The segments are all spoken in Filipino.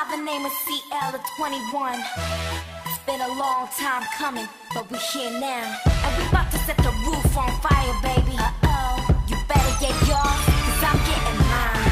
by the name of CL of 21. It's been a long time coming, but we're here now. And we about to set the roof on fire, baby. Uh-oh, you better get yours, cause I'm getting mine.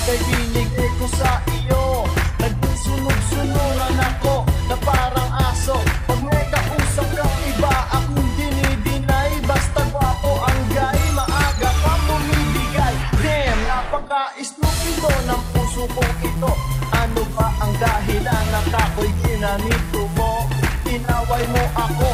Dinig ko sa iyo, nagsunog-sunugan ako na parang aso. Pag may kausap kang iba, akong dinidinay. Basta gwapo ang gay, maaga pa bumibigay. Damn, napaka-estupido ng puso kong ito. Ano ba ang dahilan na ako'y ginanito mo? Inaway mo ako